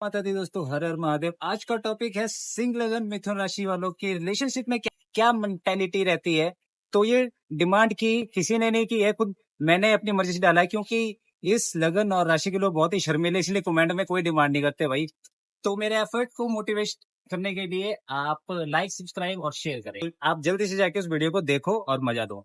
माता दी दोस्तों, हर हर महादेव। आज का टॉपिक है सिंह लगन मिथुन राशि वालों की रिलेशनशिप में क्या मेंटेलिटी रहती है। तो ये डिमांड की किसी ने नहीं की है, खुद मैंने अपनी मर्जी से डाला है, क्योंकि इस लगन और राशि के लोग बहुत ही शर्मीले, इसलिए कमेंट में कोई डिमांड नहीं करते भाई। तो मेरे एफर्ट को मोटिवेट करने के लिए आप लाइक, सब्सक्राइब और शेयर करें। आप जल्दी से जाके उस वीडियो को देखो और मजा दो।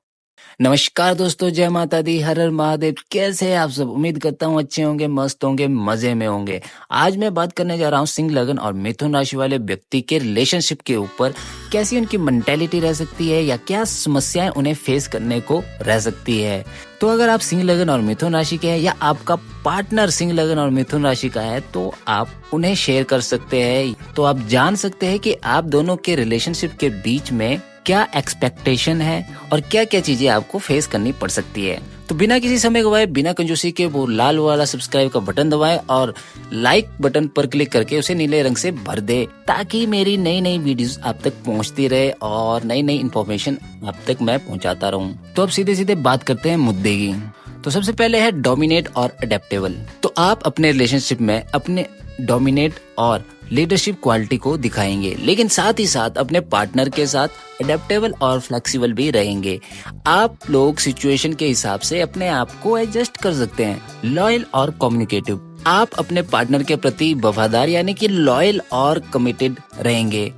नमस्कार दोस्तों, जय माता दी, हर हर महादेव। कैसे हैं आप सब? उम्मीद करता हूँ अच्छे होंगे, मस्त होंगे, मजे में होंगे। आज मैं बात करने जा रहा हूँ सिंह लगन और मिथुन राशि वाले व्यक्ति के रिलेशनशिप के ऊपर। कैसी उनकी मेंटेलिटी रह सकती है या क्या समस्याएं उन्हें फेस करने को रह सकती है। तो अगर आप सिंह लगन और मिथुन राशि के हैं या आपका पार्टनर सिंह लगन और मिथुन राशि का है तो आप उन्हें शेयर कर सकते हैं। तो आप जान सकते हैं कि आप दोनों के रिलेशनशिप के बीच में क्या एक्सपेक्टेशन है और क्या क्या चीजें आपको फेस करनी पड़ सकती है। तो बिना किसी समय गवाए, बिना कंजूसी के वो लाल वाला सब्सक्राइब का बटन दबाएं और लाइक बटन पर क्लिक करके उसे नीले रंग से भर दे, ताकि मेरी नई नई वीडियोस आप तक पहुंचती रहे और नई नई इन्फॉर्मेशन आप तक मैं पहुंचाता रहूं। तो अब सीधे सीधे बात करते हैं मुद्दे की। तो सबसे पहले है डोमिनेट और अडेप्टेबल। तो आप अपने रिलेशनशिप में अपने डोमिनेट और लीडरशिप क्वालिटी को दिखाएंगे, लेकिन साथ ही साथ अपने पार्टनर के साथ अडेप्टेबल और फ्लेक्सिबल भी रहेंगे। आप लोग सिचुएशन के हिसाब से अपने आप को एडजस्ट कर सकते हैं। लॉयल और कम्युनिकेटिव। आप अपने पार्टनर के प्रति वफादार यानी कि लॉयल और कमिटेड रहेंगे।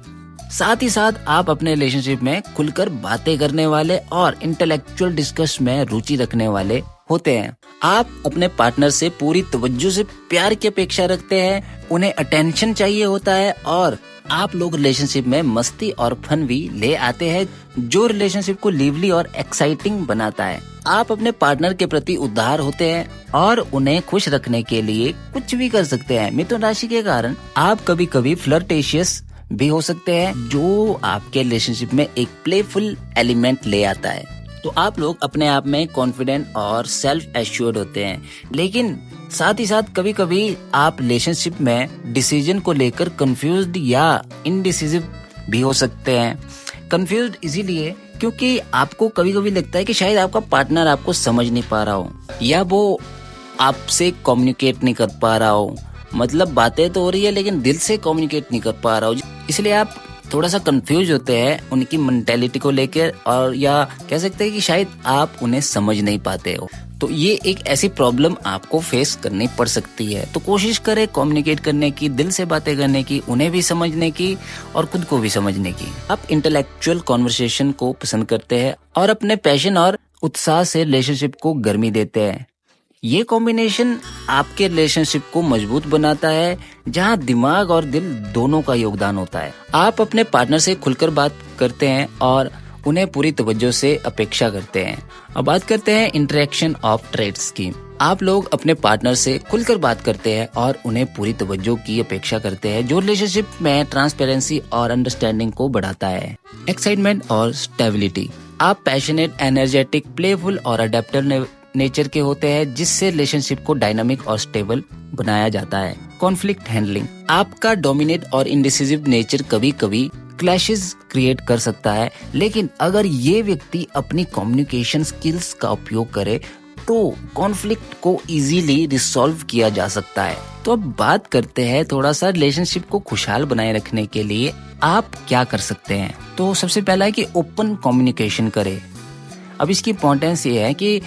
साथ ही साथ आप अपने रिलेशनशिप में खुलकर बातें करने वाले और इंटेलेक्चुअल डिस्कस में रुचि रखने वाले होते हैं। आप अपने पार्टनर से पूरी तवज्जो से प्यार की अपेक्षा रखते हैं, उन्हें अटेंशन चाहिए होता है और आप लोग रिलेशनशिप में मस्ती और फन भी ले आते हैं, जो रिलेशनशिप को लिवली और एक्साइटिंग बनाता है। आप अपने पार्टनर के प्रति उदार होते हैं और उन्हें खुश रखने के लिए कुछ भी कर सकते हैं। मिथुन राशि के कारण आप कभी कभी फ्लर्टेशियस भी हो सकते हैं, जो आपके रिलेशनशिप में एक प्लेफुल एलिमेंट ले आता है। तो आप लोग अपने आप में कॉन्फिडेंट और सेल्फ एश्योर्ड होते हैं, लेकिन साथ ही साथ कभी कभी आप रिलेशनशिप में डिसीजन को लेकर कंफ्यूज्ड या इनडिसिसिव भी हो सकते हैं। कंफ्यूज्ड इसीलिए क्योंकि आपको कभी कभी लगता है कि शायद आपका पार्टनर आपको समझ नहीं पा रहा हो या वो आपसे कम्युनिकेट नहीं कर पा रहा हो। मतलब बातें तो हो रही है लेकिन दिल से कम्युनिकेट नहीं कर पा रहा हो, इसलिए आप थोड़ा सा कंफ्यूज होते हैं उनकी मेंटेलिटी को लेकर, और या कह सकते हैं कि शायद आप उन्हें समझ नहीं पाते हो। तो ये एक ऐसी प्रॉब्लम आपको फेस करनी पड़ सकती है। तो कोशिश करें कम्युनिकेट करने की, दिल से बातें करने की, उन्हें भी समझने की और खुद को भी समझने की। आप इंटेलेक्चुअल कॉन्वर्सेशन को पसंद करते हैं और अपने पैशन और उत्साह से रिलेशनशिप को गर्मी देते हैं। ये कॉम्बिनेशन आपके रिलेशनशिप को मजबूत बनाता है, जहां दिमाग और दिल दोनों का योगदान होता है। आप अपने पार्टनर से खुलकर बात करते हैं और उन्हें पूरी तवज्जो से अपेक्षा करते हैं। अब बात करते हैं इंटरेक्शन ऑफ ट्रेड्स की। आप लोग अपने पार्टनर से खुलकर बात करते हैं और उन्हें पूरी तवज्जो की अपेक्षा करते हैं, जो रिलेशनशिप में ट्रांसपेरेंसी और अंडरस्टैंडिंग को बढ़ाता है। एक्साइटमेंट और स्टेबिलिटी। आप पैशनेट, एनर्जेटिक, प्लेफुल और अडेप्टिव नेचर के होते हैं, जिससे रिलेशनशिप को डायनामिक और स्टेबल बनाया जाता है। Conflict handling. आपका डोमिनेट और इंडिसिसिव नेचर कभी कभी क्लैशेस क्रिएट कर सकता है, लेकिन अगर ये व्यक्ति अपनी कम्युनिकेशन स्किल्स का उपयोग करे तो कॉन्फ्लिक्ट को इजीली रिसॉल्व किया जा सकता है। तो अब बात करते हैं थोड़ा सा रिलेशनशिप को खुशहाल बनाए रखने के लिए आप क्या कर सकते हैं। तो सबसे पहला है कि ओपन कम्युनिकेशन करें। अब इसकी इम्पोर्टेंस ये है कि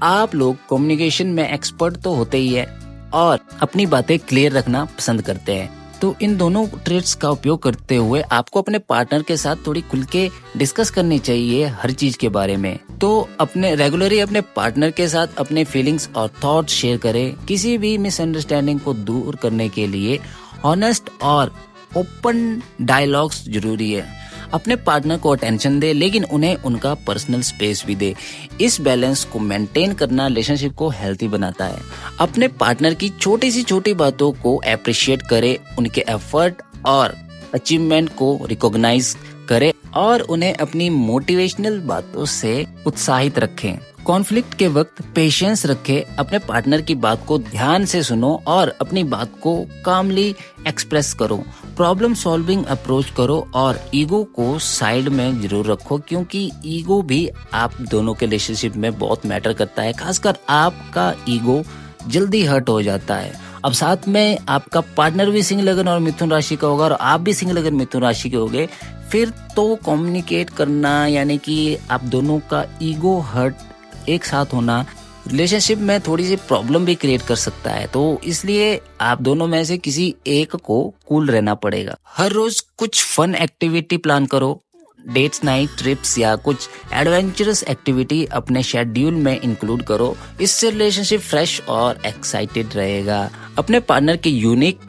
आप लोग कम्युनिकेशन में एक्सपर्ट तो होते ही है और अपनी बातें क्लियर रखना पसंद करते हैं। तो इन दोनों ट्रेड्स का उपयोग करते हुए आपको अपने पार्टनर के साथ थोड़ी खुल के डिस्कस करनी चाहिए हर चीज के बारे में। तो अपने रेगुलरली अपने पार्टनर के साथ अपने फीलिंग्स और थॉट्स शेयर करें। किसी भी मिसअंडरस्टैंडिंग को दूर करने के लिए ऑनेस्ट और ओपन डायलॉग्स जरूरी है। अपने पार्टनर को अटेंशन दे, लेकिन उन्हें उनका पर्सनल स्पेस भी दे। इस बैलेंस को मेंटेन करना रिलेशनशिप को हेल्थी बनाता है। अपने पार्टनर की छोटी सी छोटी बातों को अप्रिशिएट करें, उनके एफर्ट और अचीवमेंट को रिकॉग्नाइज करें और उन्हें अपनी मोटिवेशनल बातों से उत्साहित रखें। कॉन्फ्लिक्ट के वक्त पेशेंस रखें, अपने पार्टनर की बात को ध्यान से सुनो और अपनी बात को कामली एक्सप्रेस करो। प्रॉब्लम सॉल्विंग अप्रोच करो और ईगो को साइड में जरूर रखो, क्योंकि ईगो भी आप दोनों के रिलेशनशिप में बहुत मैटर करता है। खासकर आपका ईगो जल्दी हर्ट हो जाता है अब साथ में आपका पार्टनर भी सिंह लगन और मिथुन राशि का होगा और आप भी सिंह लगन मिथुन राशि के होगे, फिर तो कम्युनिकेट करना यानी कि आप दोनों का ईगो हर्ट एक साथ होना रिलेशनशिप में थोड़ी सी प्रॉब्लम भी क्रिएट कर सकता है। तो इसलिए आप दोनों में से किसी एक को कूल रहना पड़ेगा। हर रोज कुछ फन एक्टिविटी प्लान करो, डेट्स, नाइट ट्रिप्स या कुछ एडवेंचरस एक्टिविटी अपने शेड्यूल में इंक्लूड करो। इससे रिलेशनशिप फ्रेश और एक्साइटेड रहेगा। अपने पार्टनर की यूनिक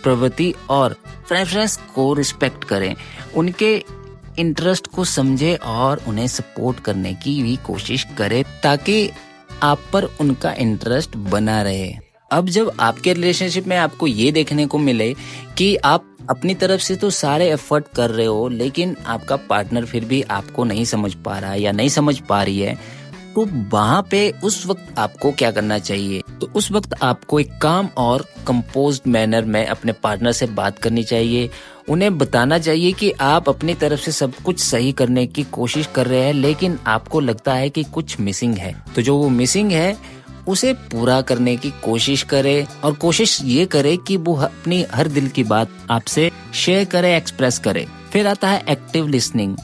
प्रवृत्ति और प्रेफरेंस को रिस्पेक्ट करें, उनके इंटरेस्ट को समझे और उन्हें सपोर्ट करने की भी कोशिश करें ताकि आप पर उनका इंटरेस्ट बना रहे। अब जब आपके रिलेशनशिप में आपको ये देखने को मिले कि आप अपनी तरफ से तो सारे एफर्ट कर रहे हो लेकिन आपका पार्टनर फिर भी आपको नहीं समझ पा रहा है या नहीं समझ पा रही है, तो वहां पे उस वक्त आपको क्या करना चाहिए? तो उस वक्त आपको एक काम और कंपोज्ड मैनर में अपने पार्टनर से बात करनी चाहिए। उन्हें बताना चाहिए कि आप अपनी तरफ से सब कुछ सही करने की कोशिश कर रहे हैं लेकिन आपको लगता है कि कुछ मिसिंग है। तो जो वो मिसिंग है उसे पूरा करने की कोशिश करे और कोशिश ये करे कि वो अपनी हर दिल की बात आपसे शेयर करे, एक्सप्रेस करे। फिर आता है एक्टिव लिसनिंग।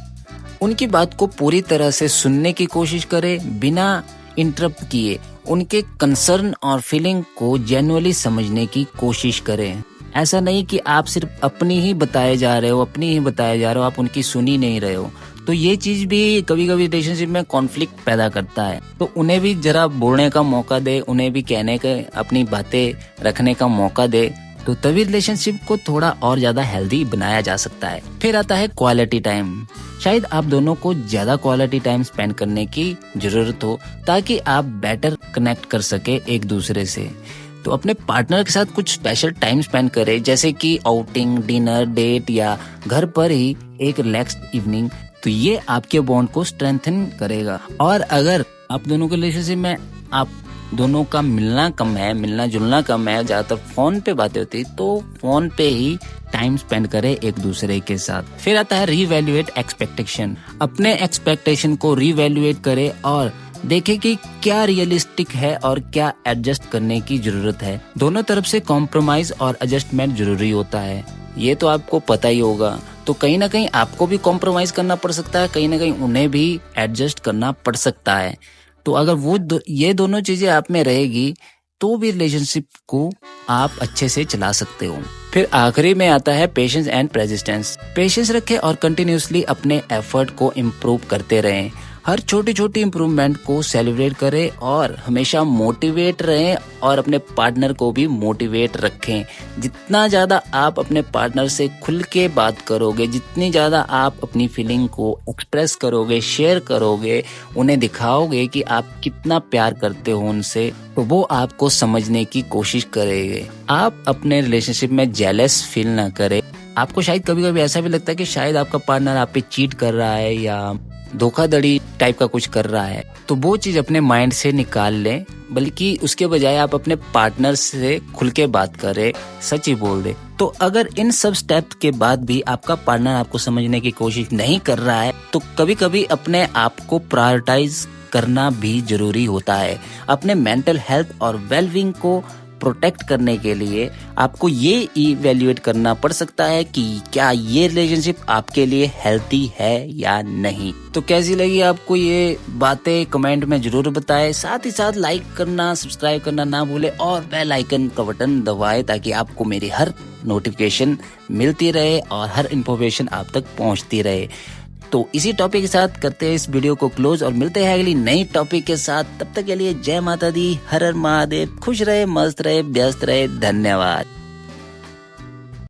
उनकी बात को पूरी तरह से सुनने की कोशिश करे बिना इंटरप्ट किए। उनके कंसर्न और फीलिंग को जेन्युइनली समझने की कोशिश करें। ऐसा नहीं कि आप सिर्फ अपनी ही बताए जा रहे हो, आप उनकी सुन ही नहीं रहे हो। तो ये चीज भी कभी कभी रिलेशनशिप में कॉन्फ्लिक्ट पैदा करता है। तो उन्हें भी जरा बोलने का मौका दे, उन्हें भी कहने का, अपनी बातें रखने का मौका दे, तो तभी रिलेशनशिप को थोड़ा और ज्यादा हेल्दी बनाया जा सकता है। फिर आता है क्वालिटी टाइम। शायद आप दोनों को ज्यादा क्वालिटी टाइम स्पेंड करने की जरूरत हो ताकि आप बेटर कनेक्ट कर सके एक दूसरे से। तो अपने पार्टनर के साथ कुछ स्पेशल टाइम स्पेंड करें, जैसे कि आउटिंग, डिनर, डेट या घर पर ही एक रिलैक्स्ड इवनिंग। तो ये आपके बॉन्ड को स्ट्रेंथन करेगा। और अगर आप दोनों के रिलेशनशिप में आप दोनों का मिलना जुलना कम है, ज्यादातर फोन पे बातें होती, तो फोन पे ही टाइम स्पेंड करें एक दूसरे के साथ। फिर आता है रीवैल्यूएट एक्सपेक्टेशन। अपने एक्सपेक्टेशन को रीवैल्यूएट करें और देखें कि क्या रियलिस्टिक है और क्या एडजस्ट करने की जरूरत है। दोनों तरफ से कॉम्प्रोमाइज और एडजस्टमेंट जरूरी होता है, ये तो आपको पता ही होगा। तो कहीं ना कहीं आपको भी कॉम्प्रोमाइज करना पड़ सकता है, कहीं ना कहीं उन्हें भी एडजस्ट करना पड़ सकता है। तो अगर ये दोनों चीजें आप में रहेगी तो भी रिलेशनशिप को आप अच्छे से चला सकते हो। फिर आखिरी में आता है पेशेंस एंड पेर्सिस्टेंस। पेशेंस रखें और कंटिन्यूसली अपने एफर्ट को इम्प्रूव करते रहें। हर छोटी छोटी इम्प्रूवमेंट को सेलिब्रेट करें और हमेशा मोटिवेट रहें और अपने पार्टनर को भी मोटिवेट रखें। जितना ज़्यादा आप अपने पार्टनर से खुल के बात करोगे, जितनी ज़्यादा आप अपनी फीलिंग को एक्सप्रेस करोगे, शेयर करोगे, उन्हें दिखाओगे कि आप कितना प्यार करते हो उनसे, तो वो आपको समझने की कोशिश करेंगे। आप अपने रिलेशनशिप में जेलस फील ना करें। आपको शायद कभी कभी ऐसा भी लगता है कि शायद आपका पार्टनर आप पे चीट कर रहा है या धोखाधड़ी टाइप का कुछ कर रहा है, तो वो चीज अपने माइंड से निकाल लें, बल्कि उसके बजाय आप अपने पार्टनर से खुल के बात करें, सच ही बोल दे। तो अगर इन सब स्टेप्स के बाद भी आपका पार्टनर आपको समझने की कोशिश नहीं कर रहा है, तो कभी कभी अपने आप को प्रायोरिटाइज करना भी जरूरी होता है। अपने मेंटल हेल्थ और वेलबींग को प्रोटेक्ट करने के लिए आपको ये इवैल्यूएट करना पड़ सकता है कि क्या ये रिलेशनशिप आपके लिए हेल्थी है या नहीं। तो कैसी लगी आपको ये बातें कमेंट में जरूर बताएं। साथ ही साथ लाइक करना, सब्सक्राइब करना ना भूले और बेल आइकन का बटन दबाएं ताकि आपको मेरी हर नोटिफिकेशन मिलती रहे और हर इन्फॉर्मेशन आप तक पहुंचती रहे। तो इसी टॉपिक के साथ करते हैं इस वीडियो को क्लोज और मिलते हैं अगली नई टॉपिक के साथ। तब तक के लिए जय माता दी, हर हर महादेव। खुश रहे, मस्त रहे, व्यस्त रहे। धन्यवाद।